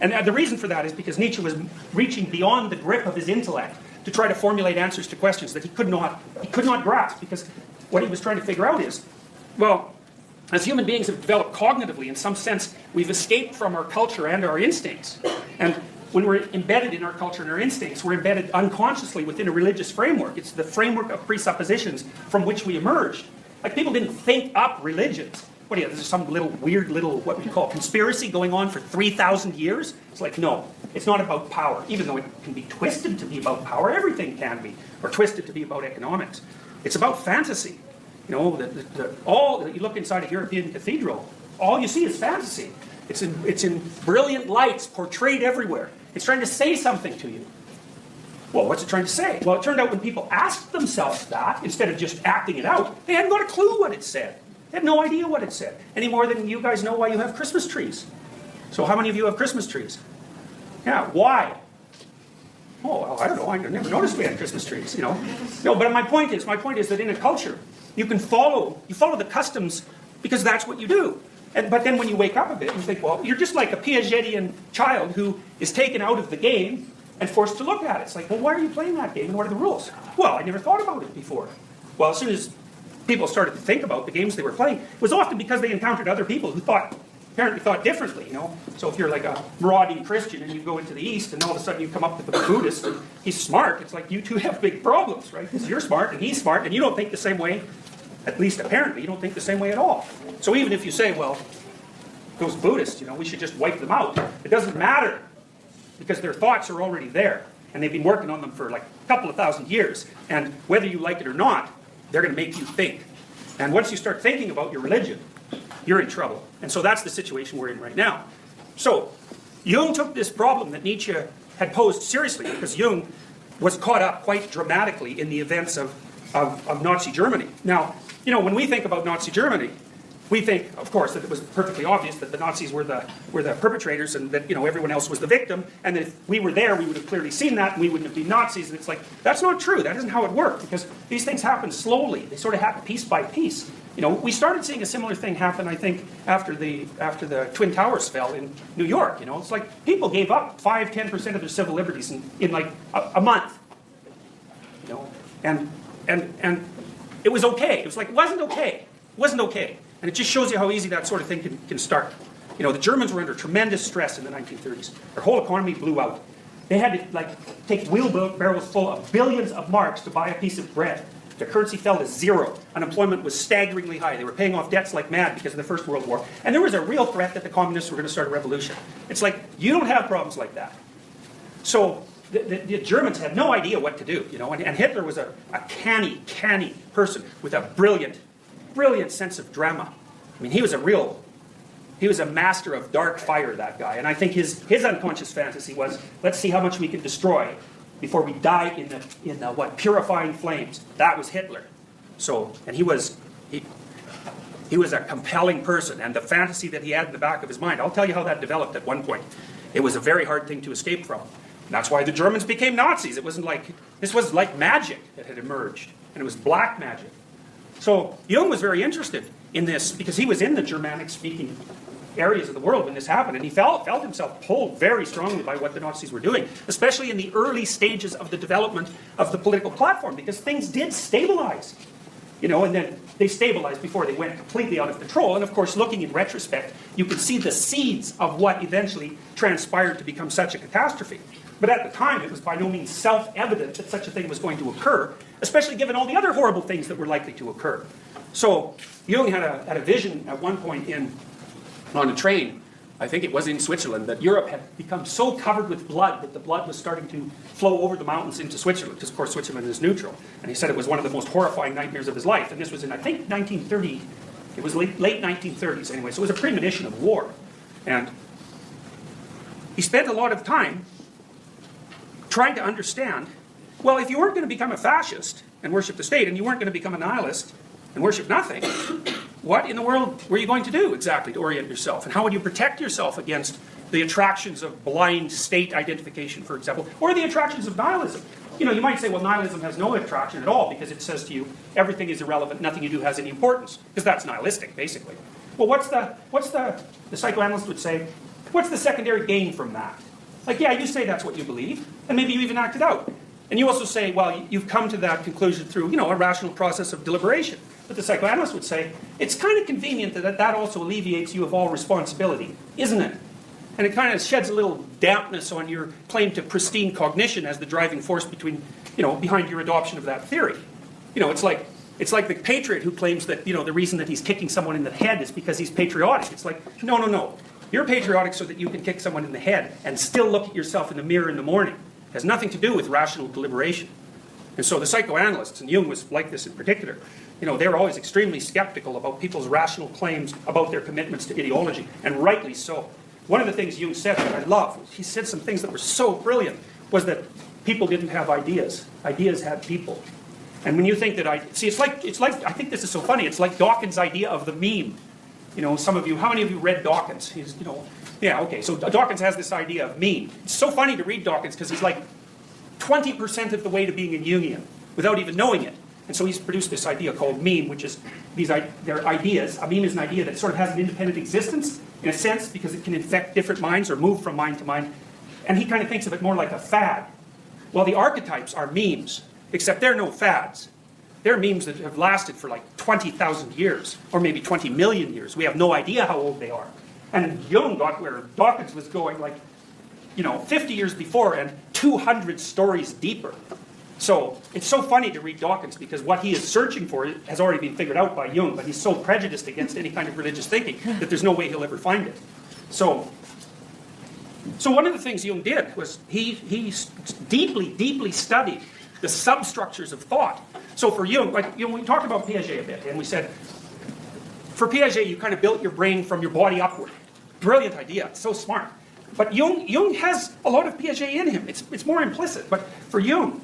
And the reason for that is because Nietzsche was reaching beyond the grip of his intellect to try to formulate answers to questions that he could not grasp, because what he was trying to figure out is, well, as human beings have developed cognitively, in some sense, we've escaped from our culture and our instincts. And when we're embedded in our culture and our instincts, we're embedded unconsciously within a religious framework. It's the framework of presuppositions from which we emerged. Like, people didn't think up religions. What do you, there's some weird little, what we call conspiracy going on for 3,000 years? It's like, no, it's not about power. Even though it can be twisted to be about power, everything can be, or twisted to be about economics. It's about fantasy. You know, you look inside a European cathedral, all you see is fantasy. It's in brilliant lights portrayed everywhere. It's trying to say something to you. Well, what's it trying to say? Well, it turned out when people asked themselves that, instead of just acting it out, they hadn't got a clue what it said. They had no idea what it said, any more than you guys know why you have Christmas trees. So how many of you have Christmas trees? Yeah, why? Oh, well, I don't know. I never noticed we had Christmas trees, you know. No, but my point is that in a culture, you follow the customs because that's what you do. But then when you wake up a bit, you think, well, you're just like a Piagetian child who is taken out of the game and forced to look at it. It's like, well, why are you playing that game and what are the rules? Well, I never thought about it before. Well, as soon as people started to think about the games they were playing, it was often because they encountered other people who apparently thought differently, you know. So if you're like a marauding Christian and you go into the East and all of a sudden you come up with a Buddhist and he's smart, it's like you two have big problems, right? Because you're smart and he's smart and you don't think the same way, at least apparently, you don't think the same way at all. So even if you say, well, those Buddhists, you know, we should just wipe them out, it doesn't matter because their thoughts are already there and they've been working on them for like a couple of thousand years, and whether you like it or not, they're going to make you think. And once you start thinking about your religion, you're in trouble. And so that's the situation we're in right now. So Jung took this problem that Nietzsche had posed seriously, because Jung was caught up quite dramatically in the events of Nazi Germany. Now, you know, when we think about Nazi Germany, we think, of course, that it was perfectly obvious that the Nazis were the perpetrators and that, you know, everyone else was the victim, and that if we were there, we would have clearly seen that, and we wouldn't have been Nazis. And it's like, that's not true. That isn't how it worked, because these things happen slowly. They sort of happen piece by piece. You know, we started seeing a similar thing happen, I think, after the Twin Towers fell in New York. You know, it's like people gave up 5-10% of their civil liberties in like a month. You know, and it was okay. It was like, it wasn't okay. It wasn't okay. And it just shows you how easy that sort of thing can start. You know, the Germans were under tremendous stress in the 1930s. Their whole economy blew out. They had to like take wheelbarrows full of billions of marks to buy a piece of bread. Their currency fell to zero. Unemployment was staggeringly high. They were paying off debts like mad because of the First World War. And there was a real threat that the communists were going to start a revolution. It's like, you don't have problems like that. So the Germans had no idea what to do, you know, and Hitler was a canny person with a brilliant sense of drama. I mean, he was a master of dark fire, that guy. And I think his unconscious fantasy was, let's see how much we can destroy before we die in the purifying flames. That was Hitler. So, and he was a compelling person, and the fantasy that he had in the back of his mind, I'll tell you how that developed at one point. It was a very hard thing to escape from. And that's why the Germans became Nazis. This was like magic that had emerged, and it was black magic. So Jung was very interested in this because he was in the Germanic-speaking areas of the world when this happened, and he felt himself pulled very strongly by what the Nazis were doing, especially in the early stages of the development of the political platform, because things did stabilize. You know, and then they stabilized before they went completely out of control. And of course, looking in retrospect, you can see the seeds of what eventually transpired to become such a catastrophe. But at the time, it was by no means self-evident that such a thing was going to occur, especially given all the other horrible things that were likely to occur. So Jung had a vision at one point on a train, I think it was in Switzerland, that Europe had become so covered with blood that the blood was starting to flow over the mountains into Switzerland, because of course Switzerland is neutral. And he said it was one of the most horrifying nightmares of his life. And this was in, I think, 1930. It was late 1930s anyway, so it was a premonition of war. And he spent a lot of time trying to understand, well, if you weren't going to become a fascist and worship the state, and you weren't going to become a nihilist and worship nothing, what in the world were you going to do exactly to orient yourself? And how would you protect yourself against the attractions of blind state identification, for example, or the attractions of nihilism? You know, you might say, well, nihilism has no attraction at all because it says to you, everything is irrelevant, nothing you do has any importance, because that's nihilistic, basically. Well, what's the psychoanalyst would say, What's the secondary gain from that? Like, yeah, you say that's what you believe, and maybe you even act it out. And you also say, well, you've come to that conclusion through, a rational process of deliberation. But the psychoanalyst would say, it's kind of convenient that also alleviates you of all responsibility, isn't it? And it kind of sheds a little dampness on your claim to pristine cognition as the driving force behind your adoption of that theory. It's like the patriot who claims that, the reason that he's kicking someone in the head is because he's patriotic. It's like, no. You're patriotic so that you can kick someone in the head and still look at yourself in the mirror in the morning. It has nothing to do with rational deliberation. And so the psychoanalysts, and Jung was like this in particular, they're always extremely skeptical about people's rational claims about their commitments to ideology, and rightly so. One of the things Jung said that I love, he said some things that were so brilliant, was that people didn't have ideas. Ideas had people. And when you think that it's like, I think this is so funny, it's like Dawkins' idea of the meme. Some of you, how many of you read Dawkins? Yeah, okay, so Dawkins has this idea of meme. It's so funny to read Dawkins because he's like 20% of the way to being a Jungian without even knowing it. And so he's produced this idea called meme, which is they're ideas. A meme is an idea that sort of has an independent existence, in a sense, because it can infect different minds or move from mind to mind. And he kind of thinks of it more like a fad. Well, the archetypes are memes, except they're no fads. They're memes that have lasted for like 20,000 years, or maybe 20 million years. We have no idea how old they are. And Jung got where Dawkins was going, 50 years before and 200 stories deeper. So it's so funny to read Dawkins because what he is searching for has already been figured out by Jung, but he's so prejudiced against any kind of religious thinking that there's no way he'll ever find it. So one of the things Jung did was he deeply studied the substructures of thought. So for Jung, we talked about Piaget a bit, and we said, for Piaget, you kind of built your brain from your body upward. Brilliant idea, so smart. But Jung has a lot of Piaget in him. It's more implicit. But for Jung,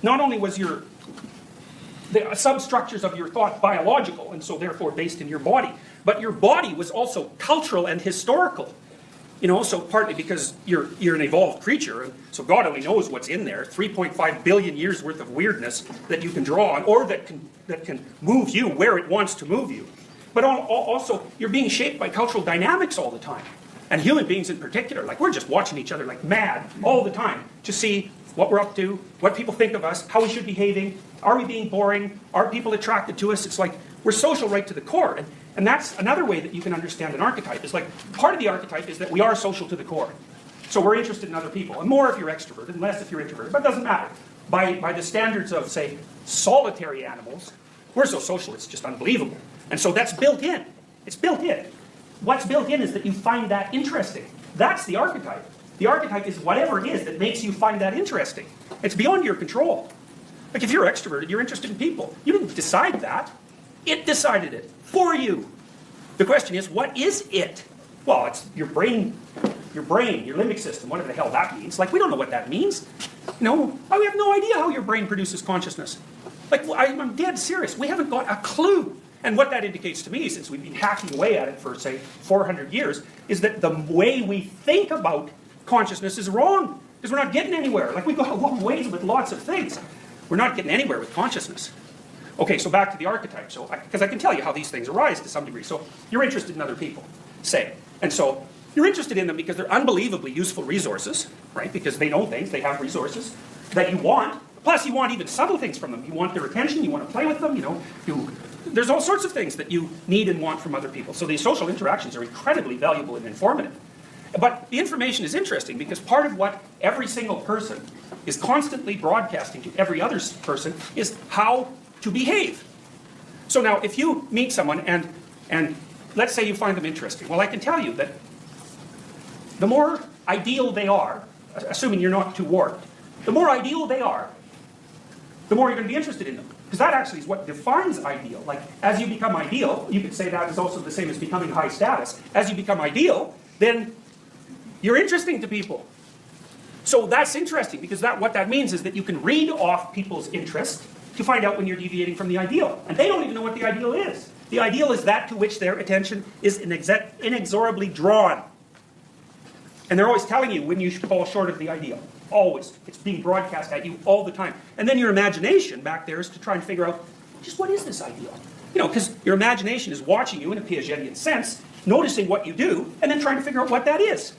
not only was the substructures of your thought biological, and so therefore based in your body, but your body was also cultural and historical. So partly because you're an evolved creature, and so God only knows what's in there. 3.5 billion years worth of weirdness that you can draw on, or that can move you where it wants to move you. But also, you're being shaped by cultural dynamics all the time. And human beings in particular, we're just watching each other like mad all the time to see what we're up to, what people think of us, how we should be behaving, are we being boring, are people attracted to us? It's like we're social right to the core. And that's another way that you can understand an archetype. It's like part of the archetype is that we are social to the core. So we're interested in other people, and more if you're extroverted, and less if you're introverted. But it doesn't matter. By the standards of, say, solitary animals, we're so social it's just unbelievable. And so that's built in. It's built in. What's built in is that you find that interesting. That's the archetype. The archetype is whatever it is that makes you find that interesting. It's beyond your control. Like if you're extroverted, you're interested in people. You didn't decide that. It decided it for you. The question is, what is it? Well, it's your brain, your limbic system, whatever the hell that means. We don't know what that means. We have no idea how your brain produces consciousness. I'm dead serious. We haven't got a clue. And what that indicates to me, since we've been hacking away at it for, say, 400 years, is that the way we think about consciousness is wrong. Because we're not getting anywhere. We've got a long ways with lots of things. We're not getting anywhere with consciousness. Okay, so back to the archetype. Because I can tell you how these things arise to some degree. So you're interested in other people, say. And so you're interested in them because they're unbelievably useful resources, right? Because they know things, they have resources that you want. Plus, you want even subtle things from them. You want their attention, you want to play with them, there's all sorts of things that you need and want from other people. So these social interactions are incredibly valuable and informative. But the information is interesting because part of what every single person is constantly broadcasting to every other person is how to behave. So now, if you meet someone and let's say you find them interesting, well, I can tell you that the more ideal they are, assuming you're not too warped, the more ideal they are, the more you're going to be interested in them. Because that actually is what defines ideal. As you become ideal, you could say that is also the same as becoming high status. As you become ideal, then you're interesting to people. So that's interesting, because what that means is that you can read off people's interest to find out when you're deviating from the ideal. And they don't even know what the ideal is. The ideal is that to which their attention is inexorably drawn. And they're always telling you when you fall short of the ideal. Always. It's being broadcast at you all the time. And then your imagination back there is to try and figure out, just what is this ideal? Because your imagination is watching you in a Piagetian sense noticing what you do, and then trying to figure out what that is.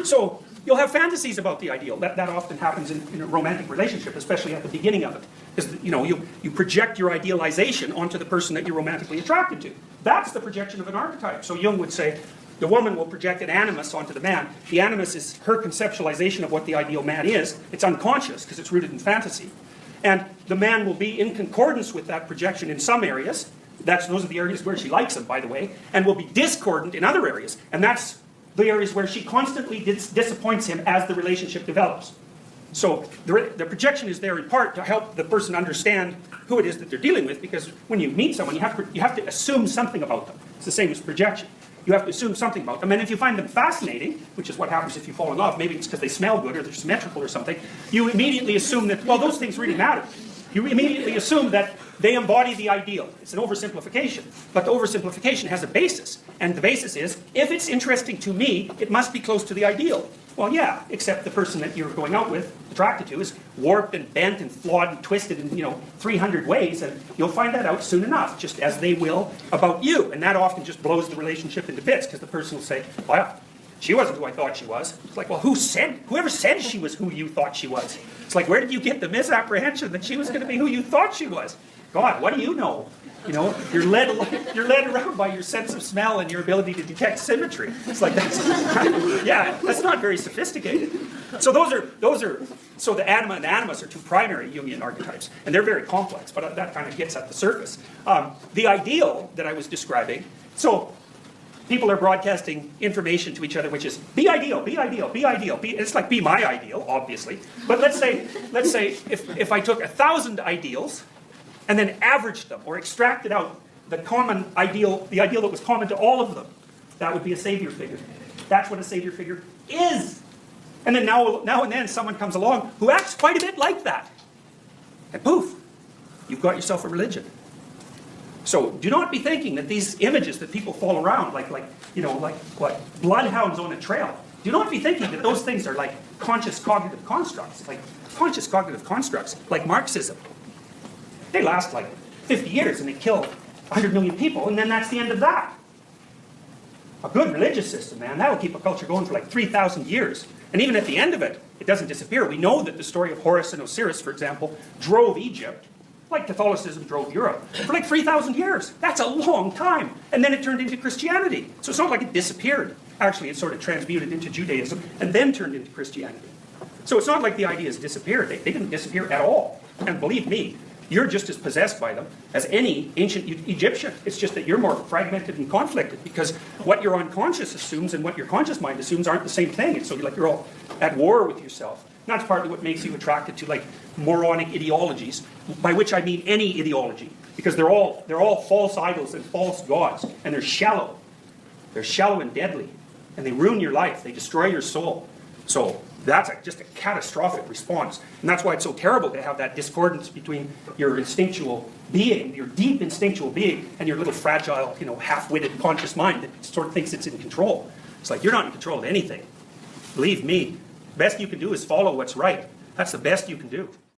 So you'll have fantasies about the ideal. That often happens in a romantic relationship, especially at the beginning of it. Because you project your idealization onto the person that you're romantically attracted to. That's the projection of an archetype. So Jung would say, the woman will project an animus onto the man. The animus is her conceptualization of what the ideal man is. It's unconscious, because it's rooted in fantasy. And the man will be in concordance with that projection in some areas. Those are the areas where she likes him, by the way. And will be discordant in other areas. And that's the areas where she constantly disappoints him as the relationship develops. So the projection is there in part to help the person understand who it is that they're dealing with, because when you meet someone, you have to assume something about them. It's the same as projection. You have to assume something about them, and if you find them fascinating, which is what happens if you fall in love, maybe it's because they smell good or they're symmetrical or something, you immediately assume that, well, those things really matter. You immediately assume that they embody the ideal. It's an oversimplification, but the oversimplification has a basis, and the basis is, if it's interesting to me, it must be close to the ideal. Well, yeah, except the person that you're going out with, attracted to, is warped and bent and flawed and twisted in 300 ways, and you'll find that out soon enough, just as they will about you. And that often just blows the relationship into bits, because the person will say, well, she wasn't who I thought she was. It's like, well, whoever said she was who you thought she was? It's like, where did you get the misapprehension that she was going to be who you thought she was? God, what do you know? You're led around by your sense of smell and your ability to detect symmetry. It's like that's not very sophisticated. So so the anima and the animus are two primary Jungian archetypes, and they're very complex, but that kind of gets at the surface. The ideal that I was describing, so people are broadcasting information to each other, which is be ideal, be ideal, be ideal. It's like be my ideal, obviously. But let's say if I took 1,000 ideals and then averaged them or extracted out the common ideal, the ideal that was common to all of them, that would be a savior figure. That's what a savior figure is. And then now and then someone comes along who acts quite a bit like that. And poof, you've got yourself a religion. So do not be thinking that these images that people fall around like what bloodhounds on a trail. Do not be thinking that those things are like conscious cognitive constructs, like conscious cognitive constructs, like Marxism. They last like 50 years and they kill 100 million people, and then that's the end of that. A good religious system, man, that'll keep a culture going for like 3,000 years. And even at the end of it, it doesn't disappear. We know that the story of Horus and Osiris, for example, drove Egypt, like Catholicism drove Europe, for like 3,000 years. That's a long time. And then it turned into Christianity. So it's not like it disappeared. Actually, it sort of transmuted into Judaism and then turned into Christianity. So it's not like the ideas disappeared. They didn't disappear at all. And believe me, you're just as possessed by them as any ancient Egyptian. It's just that you're more fragmented and conflicted, because what your unconscious assumes and what your conscious mind assumes aren't the same thing. And so you're all at war with yourself. And that's partly what makes you attracted to like moronic ideologies, by which I mean any ideology, because they're all false idols and false gods, and they're shallow. They're shallow and deadly, and they ruin your life. They destroy your soul. So that's just a catastrophic response. And that's why it's so terrible to have that discordance between your instinctual being, your deep instinctual being, and your little fragile, half-witted conscious mind that sort of thinks it's in control. It's like, you're not in control of anything. Believe me, the best you can do is follow what's right. That's the best you can do.